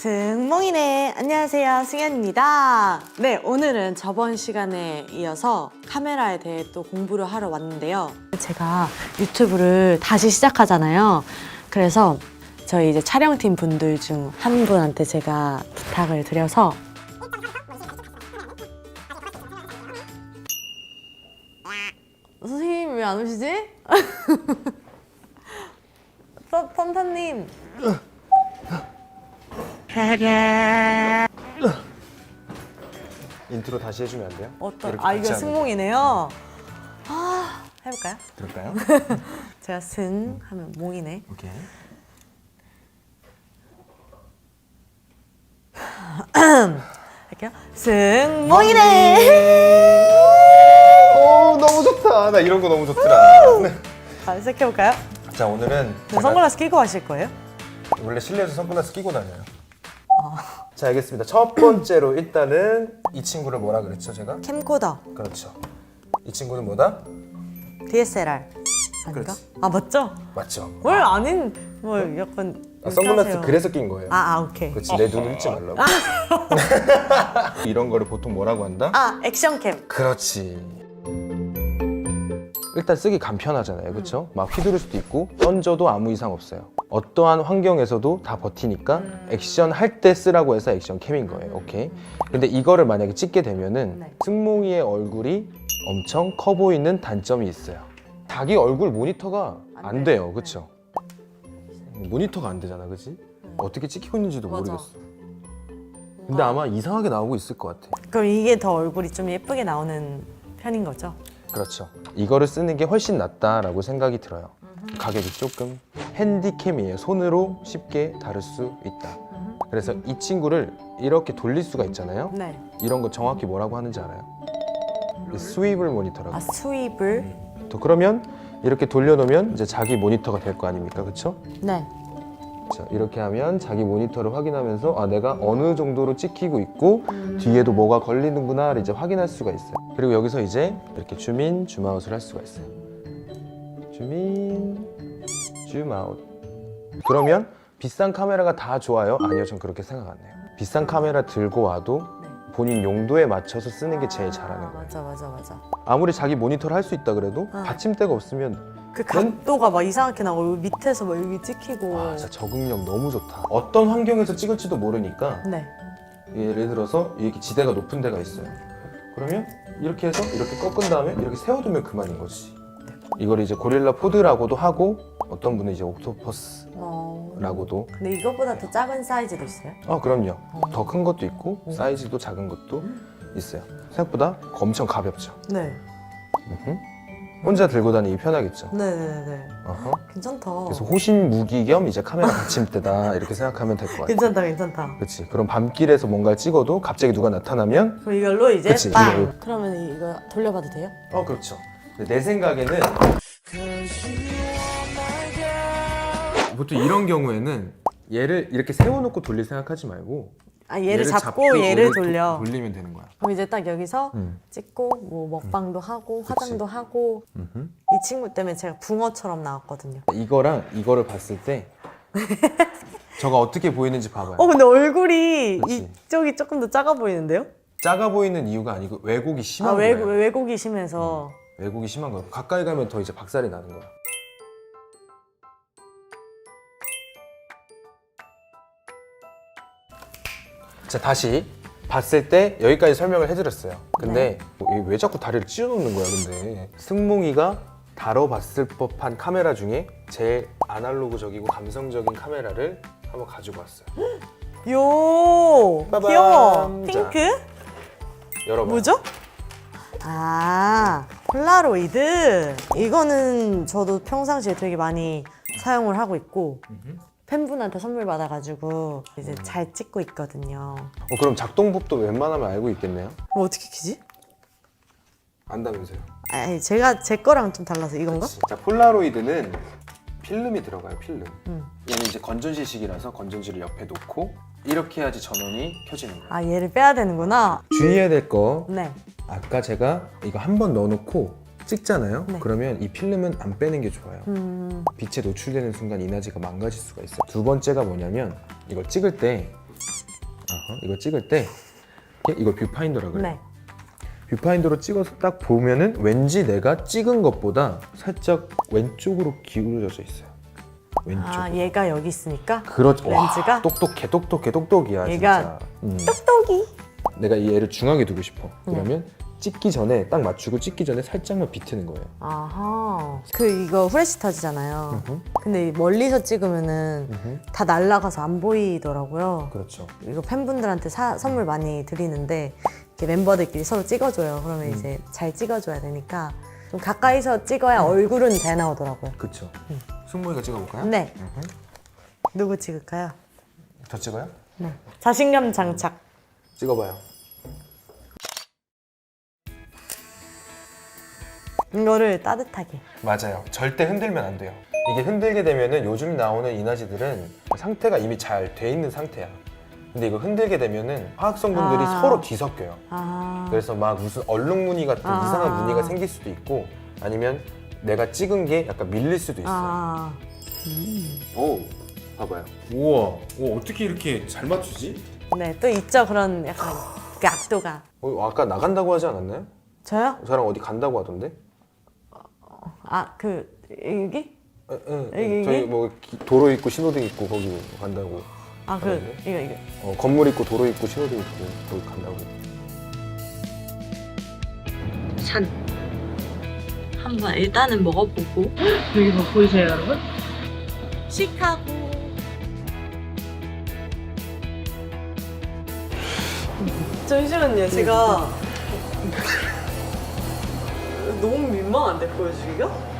승몽이네. 안녕하세요, 승현입니다. 네, 오늘은 저번 시간에 이어서 카메라에 대해 또 공부를 하러 왔는데요. 제가 유튜브를 다시 시작하잖아요. 그래서 저희 이제 촬영팀 분들 중 한 분한테 제가 부탁을 드려서 선생님 왜 안 오시지? 펀타님. 인트로 다시 해주면 안 돼요? 어떤? 이렇게 아, 이거 같이 하는 승몽이네요. 아, 해볼까요? 그럴까요? 제가 승 하면 몽이네. 오케이. 할게요. 승몽이네. 오, 너무 좋다. 나 이런 거 너무 좋더라. 네. 자, 시작해볼까요? 자, 오늘은 네, 선글라스 끼고 하실 거예요? 원래 실내에서 선글라스 끼고 다녀요. 자, 알겠습니다. 첫 번째로 일단은 이 친구를 뭐라 그랬죠, 제가? 캠코더, 그렇죠. 이 친구는 뭐다? DSLR 아닌가? 그렇지. 아, 맞죠? 맞죠. 뭘 아닌, 뭐 약간 선글라스 하세요. 그래서 낀 거예요. 오케이. 그렇지, 내 눈을 잊지 말라고. 이런 거를 보통 뭐라고 한다? 액션캠. 그렇지. 일단 쓰기 간편하잖아요, 그렇죠? 막 휘두를 수도 있고 던져도 아무 이상 없어요. 어떠한 환경에서도 다 버티니까 액션 할 때 쓰라고 해서 액션 캠인 거예요. 오케이. 근데 이거를 만약에 찍게 되면은 네. 승몽이의 얼굴이 엄청 커 보이는 단점이 있어요. 자기 얼굴 모니터가 안 돼요, 그렇죠? 모니터가 안 되잖아, 그렇지? 어떻게 찍히고 있는지도 맞아. 모르겠어. 근데 아마 이상하게 나오고 있을 것 같아. 그럼 이게 더 얼굴이 좀 예쁘게 나오는 편인 거죠? 그렇죠. 이거를 쓰는 게 훨씬 낫다라고 생각이 들어요. 가격이 조금 핸디캠이에요. 손으로 쉽게 다룰 수 있다. 그래서 이 친구를 이렇게 돌릴 수가 있잖아요. 네. 이런 거 정확히 뭐라고 하는지 알아요? 스위블 모니터라고. 스윕을. 또 그러면 이렇게 돌려놓으면 이제 자기 모니터가 될 거 아닙니까, 그렇죠? 네. 자, 이렇게 하면 자기 모니터를 확인하면서 내가 어느 정도로 찍히고 있고 뒤에도 뭐가 걸리는구나를 이제 확인할 수가 있어요. 그리고 여기서 이제 이렇게 줌인, 줌아웃을 할 수가 있어요. 줌인, 줌아웃. 그러면 비싼 카메라가 다 좋아요? 아니요, 전 그렇게 생각 안 해요. 비싼 카메라 들고 와도 본인 용도에 맞춰서 쓰는 게 제일 잘하는 거예요. 맞아. 아무리 자기 모니터를 할 수 있다 그래도 받침대가 없으면 그 각도가 막 이상하게 나고 여기 밑에서 막 여기 찍히고. 진짜 적응력 너무 좋다. 어떤 환경에서 찍을지도 모르니까 네. 예를 들어서 이렇게 지대가 높은 데가 있어요. 그러면 이렇게 해서 이렇게 꺾은 다음에 이렇게 세워두면 그만인 거지. 이걸 이제 고릴라 포드라고도 하고 어떤 분은 이제 옥토퍼스라고도. 근데 이것보다 더 작은 사이즈도 있어요? 그럼요. 더 큰 것도 있고 사이즈도 작은 것도 있어요. 생각보다 엄청 가볍죠. 네. 혼자 들고 다니기 편하겠죠. 네네네. 어허. 괜찮다. 그래서 호신 무기 겸 이제 카메라 받침대다 이렇게 생각하면 될 것 같아요. 괜찮다. 그렇지. 그럼 밤길에서 뭔가를 찍어도 갑자기 누가 나타나면 그럼 이걸로 이제 그치, 빵! 이걸로. 그러면 이거 돌려봐도 돼요? 그렇죠. 내 생각에는 보통 이런 경우에는 얘를 이렇게 세워놓고 돌릴 생각하지 말고 얘를 잡고 얘를 돌려. 돌리면 되는 거야. 그럼 이제 딱 여기서 찍고 뭐 먹방도 하고 화장도 하고. 이 친구 때문에 제가 붕어처럼 나왔거든요. 이거랑 이거를 봤을 때 저가 어떻게 보이는지 봐봐요. 근데 얼굴이 그치. 이쪽이 조금 더 작아 보이는데요? 작아 보이는 이유가 아니고 왜곡이 심한 왜곡, 거예요. 왜곡이 심해서. 왜곡이 심한 거야. 가까이 가면 더 이제 박살이 나는 거야. 자, 다시 봤을 때 여기까지 설명을 해드렸어요. 근데 왜 자꾸 다리를 찢어놓는 거야, 근데. 승몽이가 다뤄봤을 법한 카메라 중에 제일 아날로그적이고 감성적인 카메라를 한번 가지고 왔어요. 요 빠밤. 귀여워. 자. 핑크? 여러분. 뭐죠? 폴라로이드. 이거는 저도 평상시에 되게 많이 사용을 하고 있고 팬분한테 선물 받아가지고 이제 잘 찍고 있거든요. 그럼 작동법도 웬만하면 알고 있겠네요? 그럼 어떻게 키지? 안다면서요? 제가 제 거랑 좀 달라서 이건가? 자, 폴라로이드는 필름이 들어가요, 필름. 얘는 이제 건전지식이라서 건전지를 옆에 놓고 이렇게 해야지 전원이 켜지는 거예요. 얘를 빼야 되는구나. 주의해야 될 거, 네. 아까 제가 이거 한 번 넣어놓고 찍잖아요. 네. 그러면 이 필름은 안 빼는 게 좋아요. 빛에 노출되는 순간 이나지가 망가질 수가 있어요. 두 번째가 뭐냐면 이걸 찍을 때 이거 찍을 때 이거 뷰파인더라 그래. 네. 뷰파인더로 찍어서 딱 보면은 왠지 내가 찍은 것보다 살짝 왼쪽으로 기울어져 있어요. 왼쪽. 아, 얘가 여기 있으니까? 그렇죠. 렌즈가? 와, 똑똑이야 얘가 진짜. 똑똑이. 내가 이 애를 중앙에 두고 싶어. 그러면 찍기 전에 딱 맞추고 찍기 전에 살짝만 비트는 거예요. 아하. 이거 후레쉬 터지잖아요. 음흠. 근데 이 멀리서 찍으면은 다 날아가서 안 보이더라고요. 그렇죠. 이거 팬분들한테 선물 많이 드리는데 이렇게 멤버들끼리 서로 찍어줘요. 그러면 이제 잘 찍어줘야 되니까 좀 가까이서 찍어야 얼굴은 잘 나오더라고요. 그렇죠. 승모이가 찍어볼까요? 네. 누구 찍을까요? 저 찍어요? 네. 자신감 장착. 찍어봐요. 이거를 따뜻하게. 맞아요. 절대 흔들면 안 돼요. 이게 흔들게 되면은 요즘 나오는 이나지들은 상태가 이미 잘 돼 있는 상태야. 근데 이거 흔들게 되면은 화학 성분들이 서로 뒤섞여요. 그래서 막 무슨 얼룩무늬 같은 이상한 무늬가 생길 수도 있고 아니면 내가 찍은 게 약간 밀릴 수도 있어요. 오, 봐봐요. 우와, 어떻게 이렇게 잘 맞추지? 네, 또 있죠. 그런 약간 그 악도가. 아까 나간다고 하지 않았나요? 저요? 저랑 어디 간다고 하던데? 여기? 응. 여기? 저희 뭐 도로 있고 신호등 있고 거기 간다고. 이거. 건물 있고 도로 있고 신호등 있고 거기 간다고. 산. 한번 일단은 먹어보고. 여기 뭐 보이세요, 여러분? 시카고. 잠시만요, 제가 너무 민망한데 보여주기가?